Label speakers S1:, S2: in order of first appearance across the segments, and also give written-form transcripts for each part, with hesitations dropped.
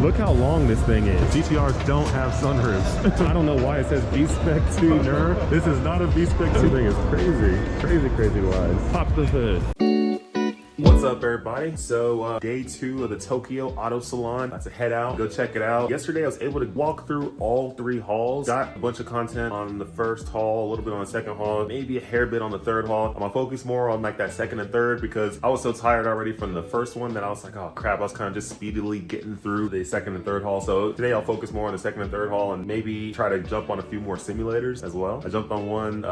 S1: Look how long this thing is. GTRs don't have sunroofs. I don't know why it says V-Spec Tuner. This is not a V-Spec Tuner. This thing is crazy, crazy wise. Pop the hood. What's up, everybody? So day 2 of the Tokyo Auto Salon. About to head out, go check it out. Yesterday I was able to walk through all 3 halls. Got a bunch of content on the first hall, a little bit on the second hall, maybe a hair bit on the third hall. I'm gonna focus more on like that second and third because I was so tired already from the first one that I was like, oh crap, I was kind of just speedily getting through the second and third hall. So today I'll focus more on the second and third hall and maybe try to jump on a few more simulators as well. I jumped on one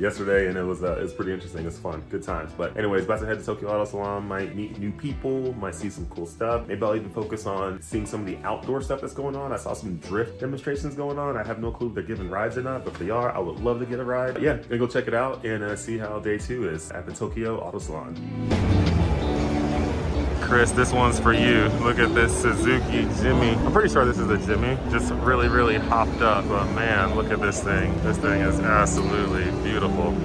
S1: yesterday and it was pretty interesting. It's fun, good times. But anyways, about to head to Tokyo Auto Salon. Might meet new people, might see some cool stuff. Maybe I'll even focus on seeing some of the outdoor stuff that's going on. I saw some drift demonstrations going on. I have no clue if they're giving rides or not, but if they are, I would love to get a ride. But yeah, gonna go check it out and see how day 2 is at the Tokyo Auto Salon. Chris, this one's for you. Look at this Suzuki Jimmy. I'm pretty sure this is a Jimmy. Just really hopped up, but man, look at this thing. This thing is absolutely beautiful.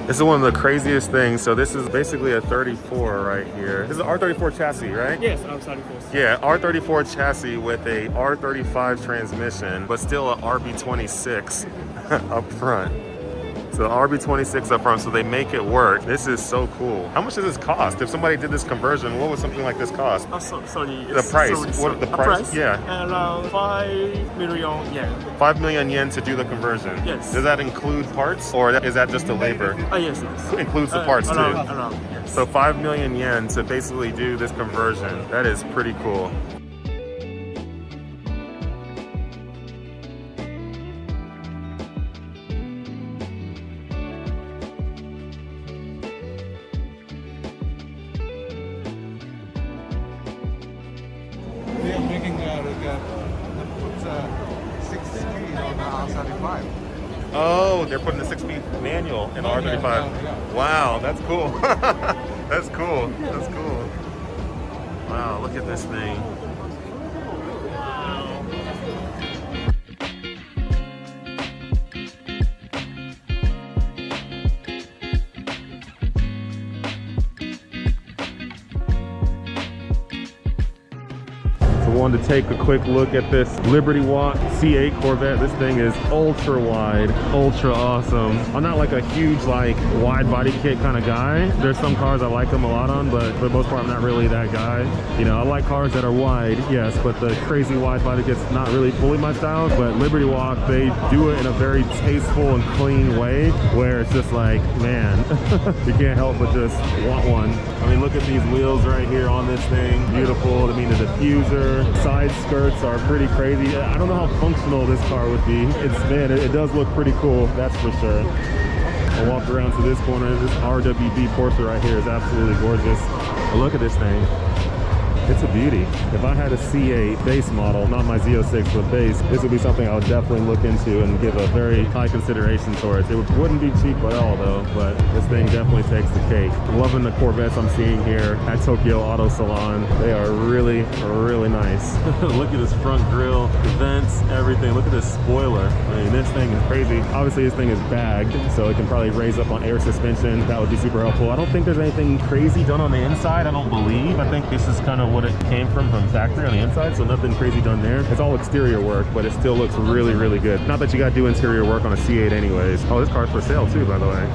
S1: This is one of the craziest things. So this is basically a 34 right here. This is an R34 chassis, right?
S2: Yes, R34.
S1: Yeah, R34 chassis with a R35 transmission, but still a RB26 up front. So RB26 up front, so they make it work. This is so cool. How much does this cost? If somebody did this conversion, what would something like this cost?
S2: Oh, sorry.
S1: The price. What the price? Yeah.
S2: Around 5 million yen.
S1: 5 million yen to do the conversion.
S2: Yes.
S1: Does that include parts, or is that just the labor?
S2: Yes.
S1: It includes the parts too.
S2: Around, yes.
S1: So 5 million yen to basically do this conversion. That is pretty cool.
S3: They're making put 6 speed on the R35.
S1: Oh, they're putting the 6-speed manual in the R35.
S3: Yeah.
S1: Wow, that's cool. That's cool. That's cool. Wow, look at this thing. Wanted to take a quick look at this Liberty Walk C8 Corvette. This thing is ultra wide, ultra awesome. I'm not like a huge like wide body kit kind of guy. There's some cars I like them a lot on, but for the most part I'm not really that guy. You know, I like cars that are wide, yes, but the crazy wide body kit's not really fully my style. But Liberty Walk, they do it in a very tasteful and clean way where it's just like, man, you can't help but just want one. I mean, look at these wheels right here on this thing. Beautiful. I mean, the diffuser, side skirts are pretty crazy. I don't know how functional this car would be. Man, it does look pretty cool, that's for sure. I'll walk around to this corner. This RWB Porter right here is absolutely gorgeous. But look at this thing. It's a beauty. If I had a C8 base model, not my Z06 but base, this would be something I would definitely look into and give a very high consideration towards. It wouldn't be cheap at all though, but this thing definitely takes the cake. Loving the Corvettes I'm seeing here at Tokyo Auto Salon. They are really nice. Look at this front grille, the vents, everything. Look at this spoiler. I mean, this thing is crazy. Obviously this thing is bagged, so it can probably raise up on air suspension. That would be super helpful. I don't think there's anything crazy done on the inside, I don't believe. I think this is kind of what it came from factory on the inside, so nothing crazy done there. It's all exterior work, but it still looks really good. Not that you gotta do interior work on a C8 anyways. Oh, this car's for sale too, by the way.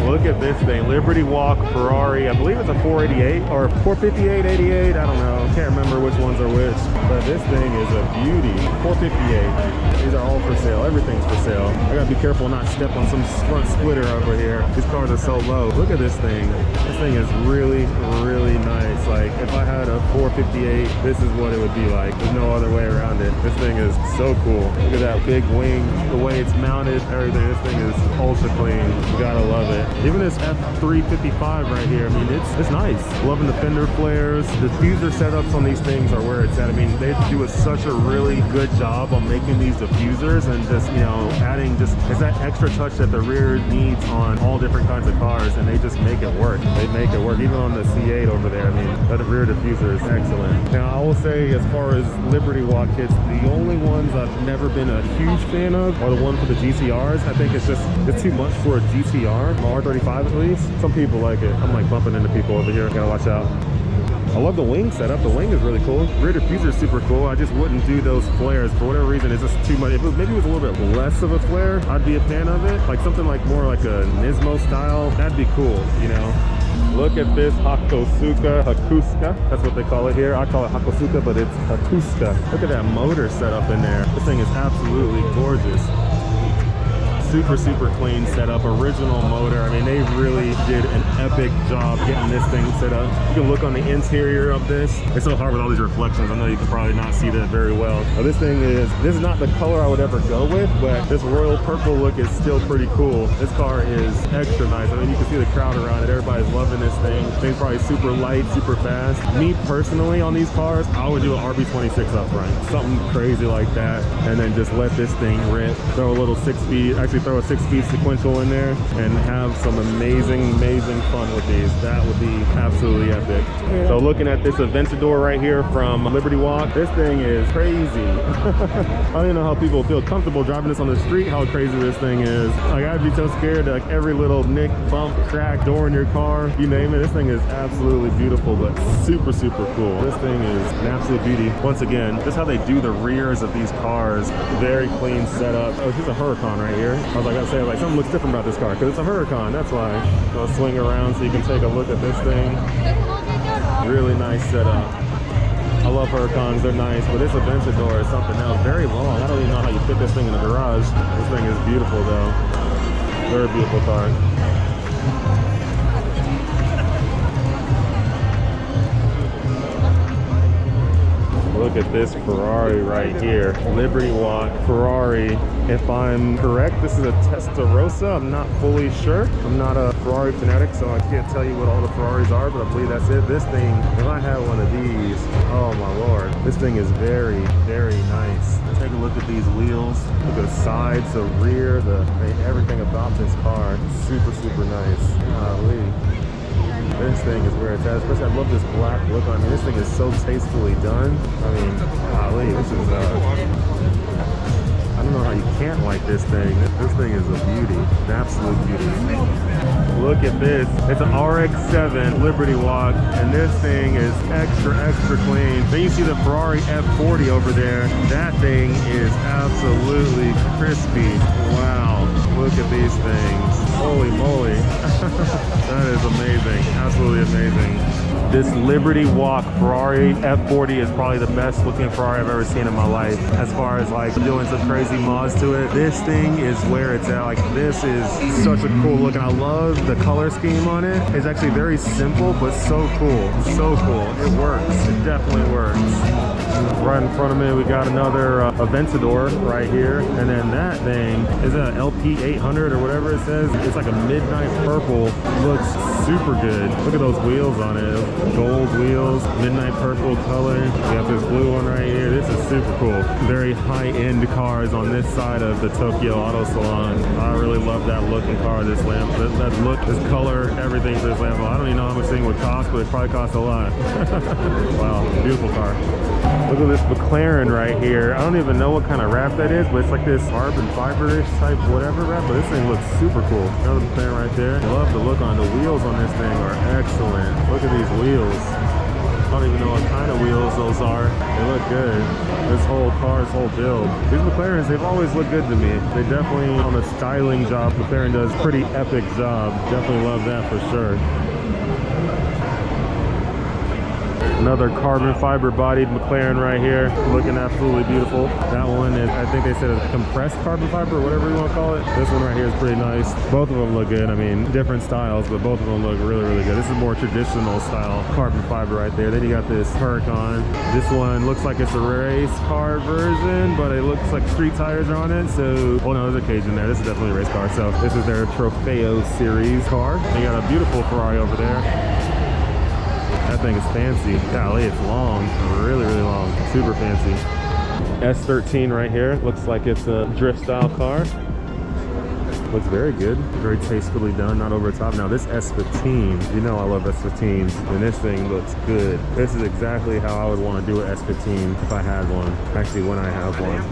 S1: Look at this thing, Liberty Walk Ferrari. I believe it's a 488 or 458, 88, I don't know. Can't remember which ones are which, but this thing is a beauty. 458, these are all for sale, everything's for sale. I gotta be careful not step on some front splitter over here. These cars are so low. Look at this thing. This thing is really nice. Like, if I had a 458, this is what it would be like. There's no other way around it. This thing is so cool. Look at that big wing, the way it's mounted, everything. This thing is ultra clean. You gotta love it. Even this F355 right here, I mean, it's nice. Loving the fender flares. The diffuser setups on these things are where it's at. I mean, they do such a really good job on making these diffusers diffusers and just, you know, adding just, it's that extra touch that the rear needs on all different kinds of cars, and they just make it work. They make it work. Even on the C8 over there, I mean, that rear diffuser is excellent. Now, I will say, as far as Liberty Walk kits, the only ones I've never been a huge fan of are the one for the GTRs. I think it's too much for a GTR, R35 at least. Some people like it. I'm like bumping into people over here. Gotta watch out. I love the wing setup. The wing is really cool. Rear diffuser is super cool. I just wouldn't do those flares for whatever reason. It's just too much. If maybe it was a little bit less of a flare, I'd be a fan of it. Like something like more like a Nismo style. That'd be cool, you know. Look at this Hakusuka. That's what they call it here. I call it Hakusuka, but it's Hakusuka. Look at that motor setup in there. This thing is absolutely gorgeous. Super clean setup, original motor. I mean, they really did an epic job getting this thing set up. You can look on the interior of this. It's so hard with all these reflections. I know you can probably not see that very well. Now, this is not the color I would ever go with, but this royal purple look is still pretty cool. This car is extra nice. I mean, you can see the crowd around it. Everybody's loving this thing. This thing's probably super light, super fast. Me personally, on these cars, I would do an RB26 up front. Something crazy like that, and then just let this thing rip. Throw a little 6-speed, actually throw a 6-speed sequential in there and have some amazing fun with these. That would be absolutely epic. So looking at this Aventador right here from Liberty Walk, this thing is crazy. I don't even know how people feel comfortable driving this on the street, how crazy this thing is. Like, I'd be so scared that, like, every little nick, bump, crack, door in your car, you name it. This thing is absolutely beautiful, but super cool. This thing is an absolute beauty. Once again, just how they do the rears of these cars, very clean setup. Oh, here's a Huracan right here. I was like, I say, like, something looks different about this car because it's a Huracan. That's why. So I'll swing around so you can take a look at this thing. Really nice setup. I love Huracans, they're nice, but this Aventador is something else. Very long. I don't even know how you fit this thing in the garage. This thing is beautiful though. Very beautiful car. Look at this Ferrari right here. Liberty Walk Ferrari. If I'm correct, this is a Testarossa. I'm not fully sure. I'm not a Ferrari fanatic, so I can't tell you what all the Ferraris are, but I believe that's it. This thing, if I had one of these, oh my lord. This thing is very nice. Take a look at these wheels. Look at the sides, the rear, everything about this car. Super nice. Golly. This thing is where it's at. Especially, I love this black look on it. This thing is so tastefully done. I mean, golly, this is I don't know how you can't like this thing. This thing is a beauty, an absolute beauty. Look at this. It's an RX-7 Liberty Walk, and this thing is extra clean. Then you see the Ferrari F40 over there. That thing is absolutely crispy. Wow, look at these things. Holy moly. That is amazing, absolutely amazing. This Liberty Walk Ferrari F40 is probably the best looking Ferrari I've ever seen in my life. As far as like doing some crazy mods to it, this thing is where it's at. Like, this is such a cool look, and I love the color scheme on it. It's actually very simple, but so cool. So cool. It works. It definitely works. Right in front of me, we got another Aventador right here, and then that thing is an LP800 or whatever it says. It's like a midnight purple. Looks super good. Look at those wheels on it. Gold wheels, midnight purple color. We got this blue one right here. This is super cool. Very high-end cars on this side of the Tokyo Auto Salon. I really love that looking car, this lamp. That look, this color, everything for this Lambo. I don't even know how much this thing would cost, but it probably costs a lot. Wow, beautiful car. Look at this McLaren right here. I don't even know what kind of wrap that is, but it's like this carbon fiber-ish type whatever wrap, but this thing looks super cool. Another McLaren right there. I love the look on the wheels on this thing are excellent. Look at these wheels. I don't even know what kind of wheels those are. They look good. This whole car, this whole build. These McLarens, they've always looked good to me. They definitely, on the styling job, McLaren does a pretty epic job. Definitely love that for sure. Another carbon fiber bodied McLaren right here, looking absolutely beautiful. That one is, I think they said a compressed carbon fiber or whatever you want to call it. This one right here is pretty nice. Both of them look good. I mean, different styles, but both of them look really good. This is more traditional style carbon fiber right there. Then you got this Huracan. This one looks like it's a race car version, but it looks like street tires are on it. So, oh no, there's a cage in there. This is definitely a race car. So this is their Trofeo series car. They got a beautiful Ferrari over there. That thing is fancy. Golly, it's long. Really long. Super fancy. S13 right here. Looks like it's a drift style car. Looks very good, very tastefully done, not over the top. Now this S15, you know I love S15s, and this thing looks good. This is exactly how I would want to do an S15 if I had one. Actually, when I have one.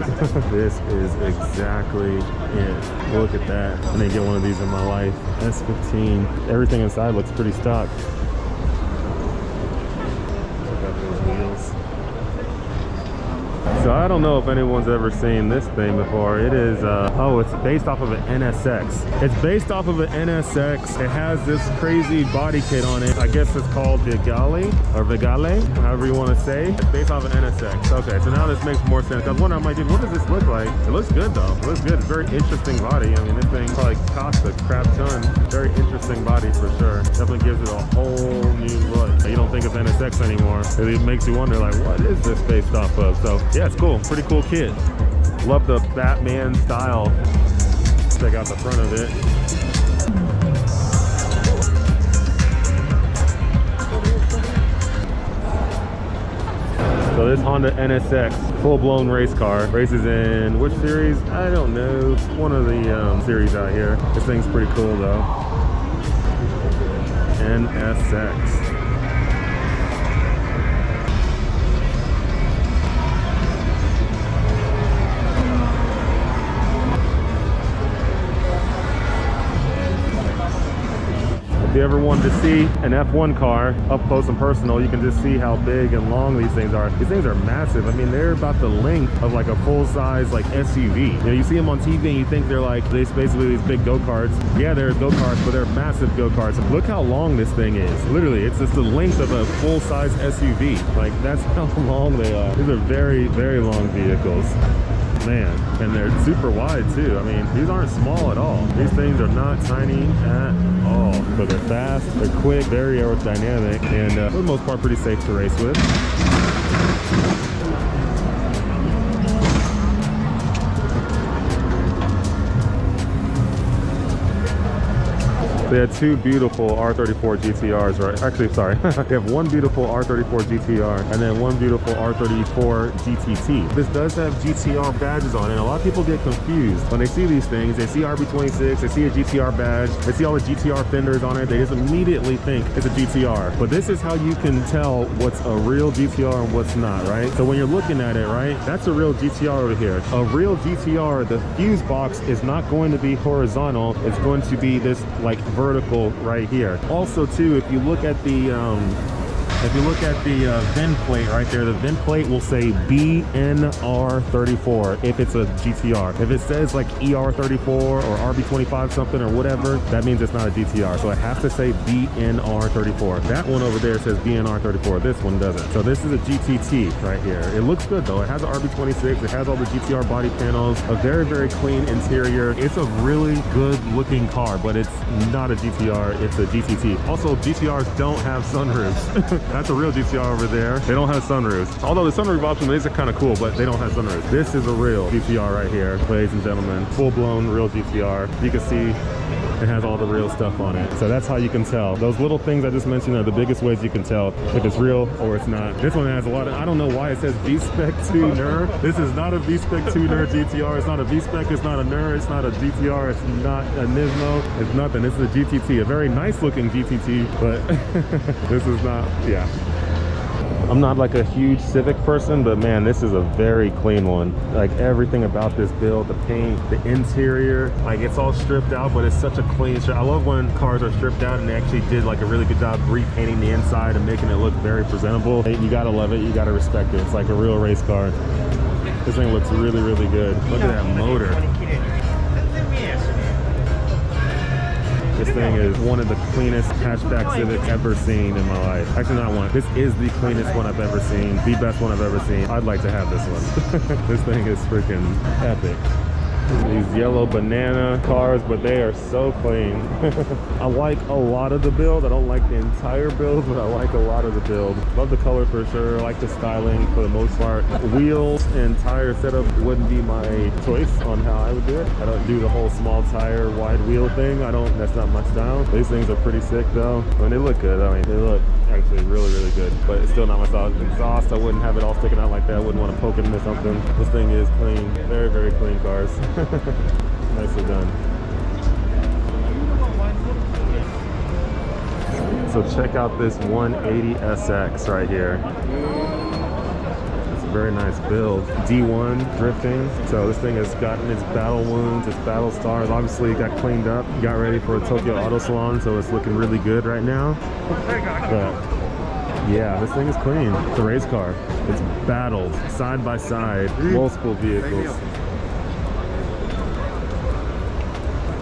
S1: This is exactly it. Look at that. I need to get one of these in my life. S15. Everything inside looks pretty stock. Check out those wheels. So I don't know if anyone's ever seen this thing before. It is, oh, it's based off of an NSX. It's based off of an NSX. It has this crazy body kit on it. I guess it's called Vigale, or Vigale, however you want to say. It's based off of an NSX. Okay, so now this makes more sense. I was wondering, I'm like, dude, what does this look like? It looks good though. It looks good. It's a very interesting body. I mean, this thing probably cost a crap ton. Very interesting body for sure. Definitely gives it a whole new look. You don't think of NSX anymore. It makes you wonder, like, what is this based off of? So yeah, it's cool. Pretty cool kit. Love the Batman style. Check out the front of it. So this Honda NSX, full-blown race car, races in which series? I don't know. One of the series out here. This thing's pretty cool though. NSX. If you ever wanted to see an F1 car up close and personal, you can just see how big and long these things are. These things are massive. I mean, they're about the length of like a full-size like SUV. You know, you see them on TV and you think they're like, they're basically these big go-karts. Yeah, they're go-karts, but they're massive go-karts. Look how long this thing is. Literally, it's just the length of a full-size SUV. Like, that's how long they are. These are very, very long vehicles. Man, and they're super wide too. I mean, these aren't small at all. These things are not tiny at all. But they're fast, they're quick, very aerodynamic, and for the most part pretty safe to race with. They had two beautiful R34 GTRs, right? Actually, sorry. They have one beautiful R34 GTR and then one beautiful R34 GTT. This does have GTR badges on it. And a lot of people get confused when they see these things. They see RB26, they see a GTR badge, they see all the GTR fenders on it. They just immediately think it's a GTR. But this is how you can tell what's a real GTR and what's not, right? So when you're looking at it, right, that's a real GTR over here. A real GTR, the fuse box is not going to be horizontal. It's going to be this like vertical right here. Also too, if you look at the VIN plate right there, the VIN plate will say BNR34 if it's a GTR. If it says like ER34 or RB25 something or whatever, that means it's not a GTR. So it has to say BNR34. That one over there says BNR34. This one doesn't. So this is a GTT right here. It looks good though. It has an RB26. It has all the GTR body panels, a very, very clean interior. It's a really good looking car, but it's not a GTR. It's a GTT. Also, GTRs don't have sunroofs. That's a real GTR over there. They don't have sunroofs. Although the sunroof option is kind of cool, but they don't have sunroofs. This is a real GTR right here, ladies and gentlemen. Full-blown real GTR. You can see it has all the real stuff on it. So that's how you can tell. Those little things I just mentioned are the biggest ways you can tell if it's real or it's not. This one has a lot of, I don't know why it says V-Spec 2 NER. This is not a V-Spec 2 NER GTR. It's not a V-Spec, it's not a NER, it's not a GTR, it's not a Nismo, it's nothing. This is a GTT, a very nice looking GTT, but this is not, yeah. I'm not like a huge Civic person, but man, this is a very clean one. Like everything about this build, the paint, the interior, like it's all stripped out, but it's such a clean strip. I love when cars are stripped out and they actually did like a really good job repainting the inside and making it look very presentable. You gotta love it, you gotta respect it. It's like a real race car. This thing looks really, really good. Look at that motor. This thing is one of the cleanest hatchback Civics ever seen in my life. Actually, not one. This is the cleanest one I've ever seen. The best one I've ever seen. I'd like to have this one. This thing is freaking epic. These yellow banana cars, but they are so clean. I like a lot of the build. I don't like the entire build, but I like a lot of the build. Love the color for sure. I like the styling for the most part. Wheels and tire setup wouldn't be my choice on how I would do it. I don't do the whole small tire, wide wheel thing. That's not my style. These things are pretty sick though. I mean, they look good. I mean, they look actually really, really good, but it's still not my style. Exhaust, I wouldn't have it all sticking out like that. I wouldn't want to poke it into something. This thing is clean. Very, very clean cars. Nicely done. So check out this 180 SX right here. It's a very nice build. D1 drifting. So this thing has gotten its battle wounds, its battle stars. Obviously got cleaned up, got ready for a Tokyo Auto Salon, so it's looking really good right now. But yeah, this thing is clean. It's a race car. It's battled side by side, multiple vehicles.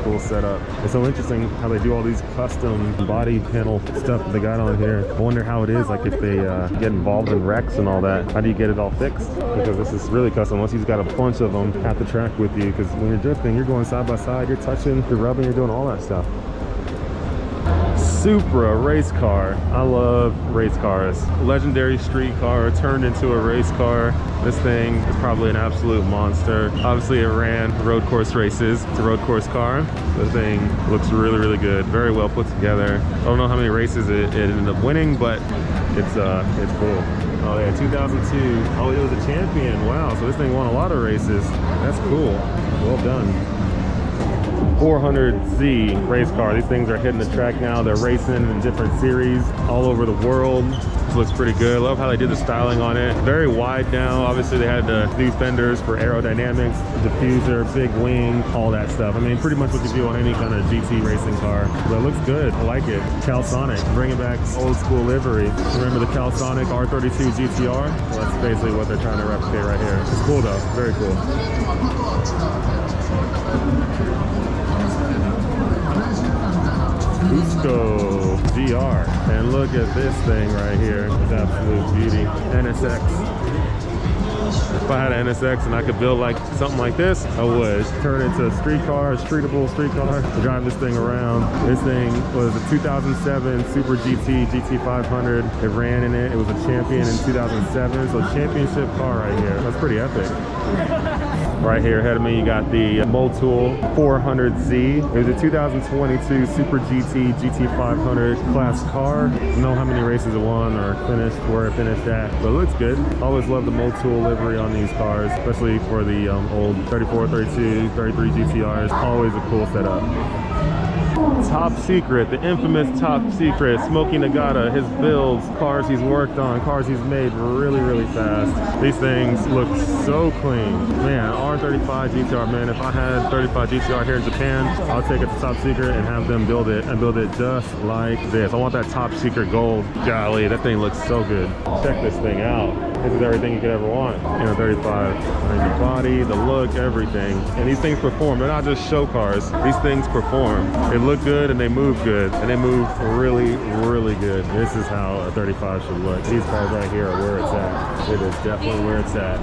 S1: Cool setup. It's so interesting how they do all these custom body panel stuff that they got on here. I wonder how it is, like if they get involved in wrecks and all that. How do you get it all fixed? Because this is really custom. Once you've got a bunch of them at the track with you, because when you're drifting, you're going side by side, you're touching, you're rubbing, you're doing all that stuff. Supra race car. I love race cars. Legendary street car turned into a race car. This thing is probably an absolute monster. Obviously it ran road course races. It's a road course car. The thing looks really, really good. Very well put together. I don't know how many races it ended up winning, but it's cool. Oh yeah, 2002. Oh, it was a champion. Wow, so this thing won a lot of races. That's cool. Well done. 400Z race car. These things are hitting the track now. They're racing in different series all over the world. This looks pretty good. Love how they did the styling on it. Very wide now. Obviously they had the new fenders for aerodynamics, diffuser, big wing, all that stuff. I mean, pretty much what you do on any kind of GT racing car. But it looks good. I like it. Calsonic, bringing back old school livery. Remember the Calsonic R34 GTR? Well, that's basically what they're trying to replicate right here. It's cool though. Very cool. Cusco GR, and look at this thing right here. It's absolute beauty. NSX. If I had an NSX and I could build like something like this, I would turn it into a street car, a streetable street car, drive this thing around. This thing was a 2007 Super GT GT500. It ran in it. It was a champion in 2007. So championship car right here. That's pretty epic. Right here ahead of me, you got the Motul 400Z. It was a 2022 Super GT GT500 class car. I don't know how many races it won or finished, where it finished at, but it looks good. Always love the Motul livery on these cars, especially for the old 34, 32, 33 GTRs. Always a cool setup. Top Secret, the infamous Top Secret, Smokey Nagata, his builds, cars he's worked on, cars he's made really, really fast. These things look so clean. Man, R35 GTR, man, if I had 35 GTR here in Japan, I'll take it to Top Secret and have them build it, and build it just like this. I want that Top Secret gold. Golly, that thing looks so good. Check this thing out. This is everything you could ever want in a 35. And the body, the look, everything. And these things perform. They're not just show cars. These things perform. They look good and they move good. And they move really, really good. This is how a 35 should look. These cars right here are where it's at. It is definitely where it's at.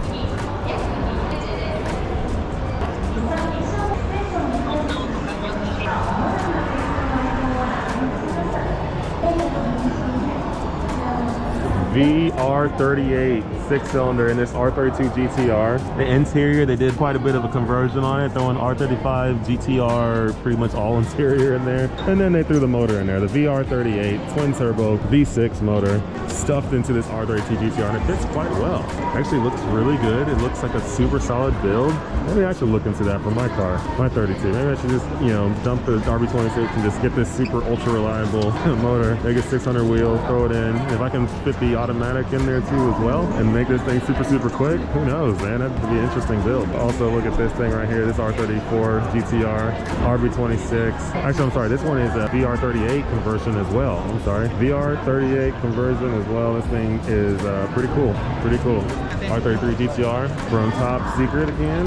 S1: VR38 6-cylinder in this R32 GTR. The interior, they did quite a bit of a conversion on it, throwing R35 GTR pretty much all interior in there, and then they threw the motor in there, the VR38 twin turbo V6 motor stuffed into this R32 GTR, and it fits quite well. Actually looks really good. It looks like a super solid build. Maybe I should look into that for my car, my 32. Maybe I should just, you know, dump the RB26 and just get this super ultra reliable motor, make it 600 wheel, throw it in. If I can fit the automatic in there too as well and make this thing super, super quick, who knows, man? That could be an interesting build. Also look at this thing right here, this R34 GTR, RB26. Actually, I'm sorry, this one is a VR38 conversion as well. I'm sorry, VR38 conversion as well. This thing is pretty cool, pretty cool. R33 GTR from Top Secret again.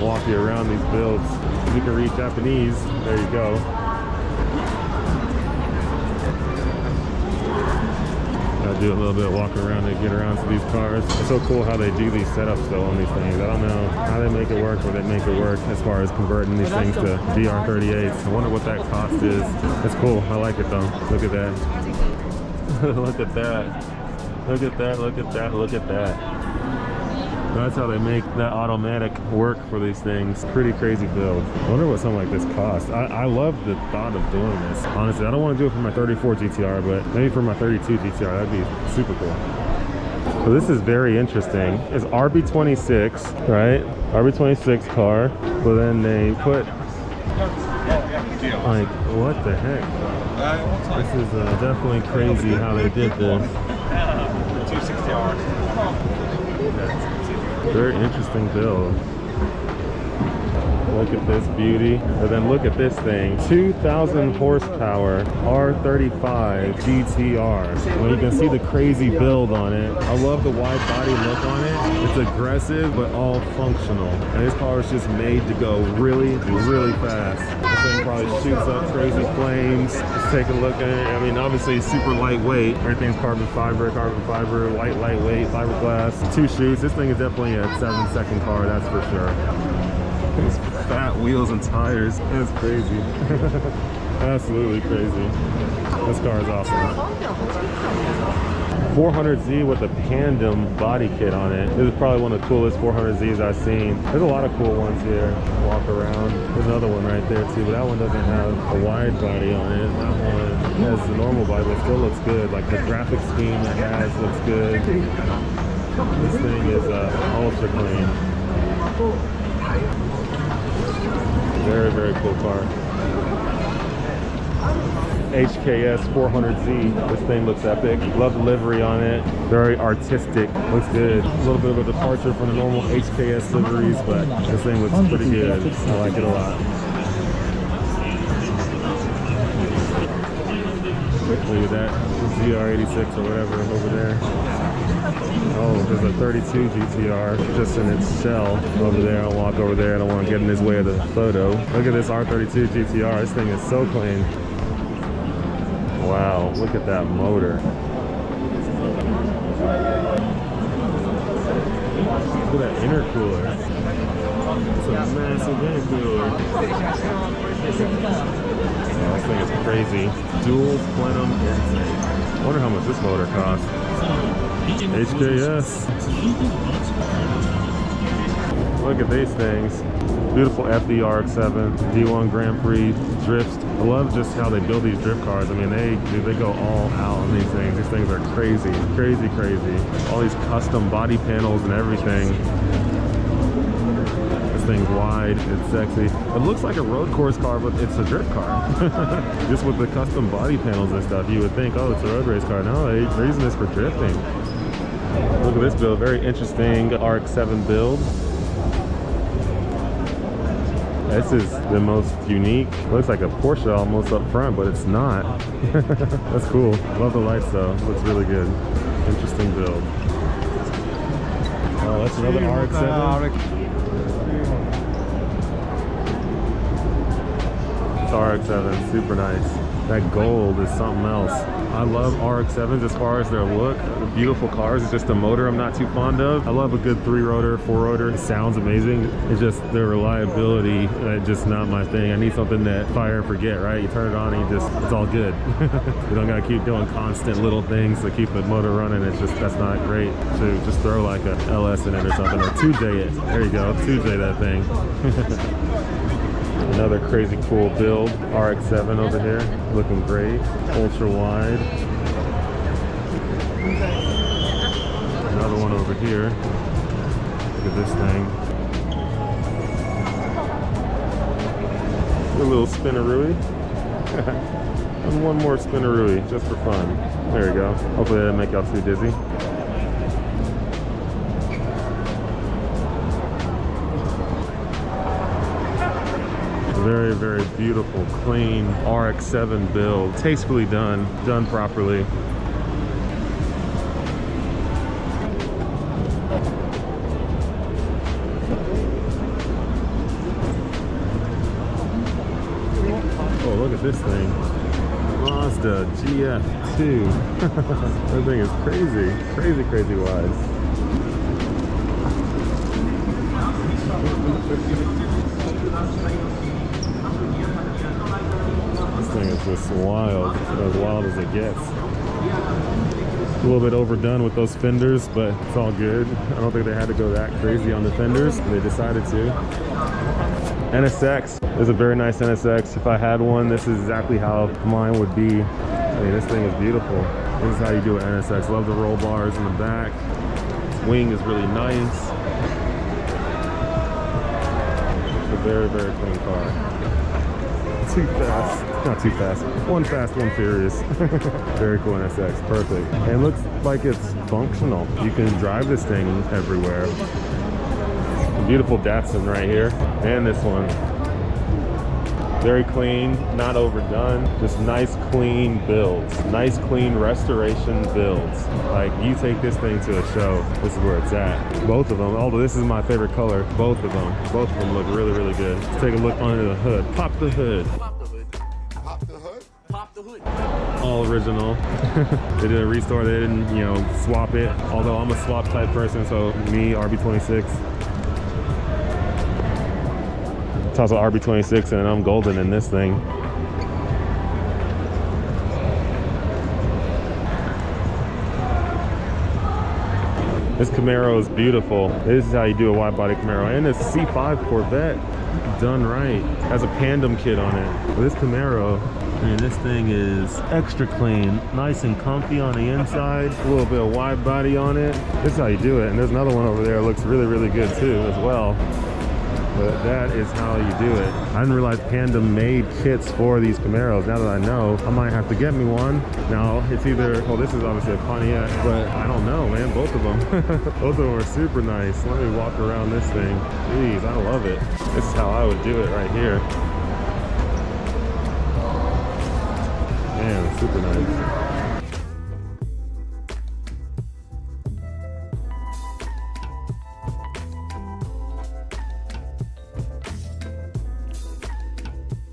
S1: Walk you around these builds. If you can read Japanese, there you go. Gotta do a little bit of walking around to get around to these cars. It's so cool how they do these setups though on these things. I don't know how they make it work, but they make it work as far as converting these things to DR38s. I wonder what that cost is. It's cool. I like it though. Look at that. Look at that. Look at that. Look at that. Look at that. That's how they make that automatic work for these things. Pretty crazy build. I wonder what something like this costs. I love the thought of doing this. Honestly, I don't want to do it for my 34 GTR, but maybe for my 32 GTR, that'd be super cool. So this is very interesting. It's RB26, right? RB26 car, but then they put, like, what the heck? This is definitely crazy how they did this.
S2: 260R.
S1: Very interesting build. Look at this beauty. And then look at this thing. 2,000 horsepower R35 GT-R. Well, you can see the crazy build on it. I love the wide body look on it. It's aggressive, but all functional. And this car is just made to go really, really fast. This thing probably shoots up crazy flames. Let's take a look at it. I mean, obviously super lightweight. Everything's carbon fiber, lightweight, fiberglass. 2 shoots. This thing is definitely a 7-second car, that's for sure. These fat wheels and tires. That's crazy. Absolutely crazy. This car is awesome. 400Z with a Pandem body kit on it. This is probably one of the coolest 400Zs I've seen. There's a lot of cool ones here. Walk around. There's another one right there too, but that one doesn't have a wide body on it. That one has the normal body, but it still looks good. Like the graphic scheme it has looks good. This thing is ultra clean. Very, very cool car. HKS 400Z. This thing looks epic. Love the livery on it. Very artistic. Looks good. A little bit of a departure from the normal HKS liveries, but this thing looks pretty good. I like it a lot. Look at that. GR86 or whatever over there. Oh, there's a 32 GTR just in its shell over there. I'll walk over there. I don't want to get in his way of the photo. Look at this R32 GTR. This thing is so clean. Wow, look at that motor. Look at that intercooler. It's a massive intercooler. Oh, this thing is crazy. Dual plenum intake. I wonder how much this motor costs. HKS. Look at these things. Beautiful FDRX7, D1 Grand Prix drifts. I love just how they build these drift cars. I mean, they go all out on these things. These things are crazy, crazy, crazy. All these custom body panels and everything. This thing's wide, it's sexy. It looks like a road course car, but it's a drift car. Just with the custom body panels and stuff, you would think, oh, it's a road race car. No, they're using this for drifting. Look at this build, very interesting RX-7 build. This is the most unique. Looks like a Porsche almost up front, but it's not. That's cool. Love the lights though. Looks really good. Interesting build. Oh, that's another RX-7. It's RX-7, super nice. That gold is something else. I love RX-7s as far as their look. They're beautiful cars. It's just the motor I'm not too fond of. I love a good 3-rotor, 4-rotor. It sounds amazing. It's just the reliability, just not my thing. I need something that fire and forget, right? You turn it on and it's all good. You don't gotta keep doing constant little things to keep the motor running. That's not great. To just throw like a LS in it or something, or 2J it. There you go, 2J that thing. Another crazy cool build, RX-7 over here, looking great, ultra wide. Another one over here. Look at this thing. A little spinarooey. And one more spinarooey, just for fun. There you go. Hopefully that didn't make y'all too dizzy. Very, very beautiful, clean RX-7 build. Tastefully done properly. Oh, look at this thing. Mazda GF2. That thing is crazy, crazy wide. This thing is just wild, as wild as it gets. A little bit overdone with those fenders, but it's all good. I don't think they had to go that crazy on the fenders. They decided to. NSX is a very nice NSX. If I had one, this is exactly how mine would be. I mean, this thing is beautiful. This is how you do an NSX. Love the roll bars in the back. This wing is really nice. It's a very, very clean car. Too fast. Not too fast. One fast, one furious. Very cool NSX. Perfect. And it looks like it's functional. You can drive this thing everywhere. Beautiful Datsun right here. And this one. Very clean, not overdone. Just nice, clean builds. Nice, clean restoration builds. Like, you take this thing to a show, this is where it's at. Both of them, although this is my favorite color, both of them look really, really good. Let's take a look under the hood. Pop the hood.
S3: Pop the hood. Pop the hood? Pop the hood.
S1: All original. They did a restore, they didn't, you know, swap it. Although I'm a swap type person, so me, RB26. Toss an RB26 and I'm golden in this thing. This Camaro is beautiful. This is how you do a wide body Camaro. And this C5 Corvette, done right. Has a Pandem kit on it. But this Camaro, I mean, this thing is extra clean. Nice and comfy on the inside. A little bit of wide body on it. This is how you do it. And there's another one over there that looks really, really good too as well. But that is how you do it. I didn't realize Pandem made kits for these Camaros. Now that I know, I might have to get me one. Now, it's either, well, this is obviously a Pontiac, but I don't know, man, both of them. Both of them are super nice. Let me walk around this thing. Jeez, I love it. This is how I would do it right here. Man, super nice.